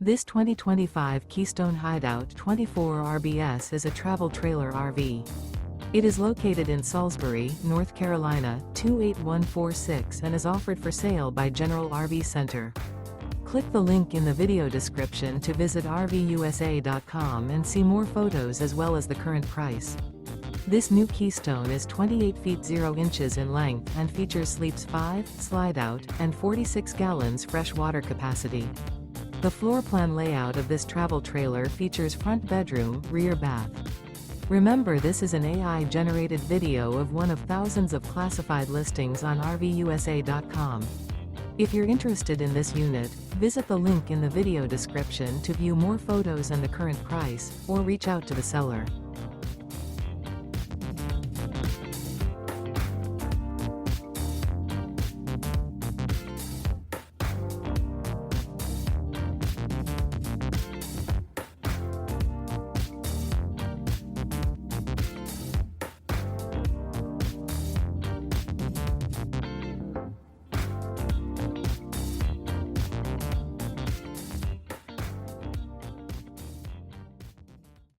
This 2025 Keystone Hideout 24 RBS is a travel trailer RV. It is located in Salisbury, North Carolina, 28146 and is offered for sale by General RV Center. Click the link in the video description to visit RVUSA.com and see more photos as well as the current price. This new Keystone is 28 feet 0 inches in length and features sleeps 5, slide-out, and 46 gallons fresh water capacity. The floor plan layout of this travel trailer features front bedroom, rear bath. Remember, this is an AI-generated video of one of thousands of classified listings on RVUSA.com. If you're interested in this unit, visit the link in the video description to view more photos and the current price, or reach out to the seller.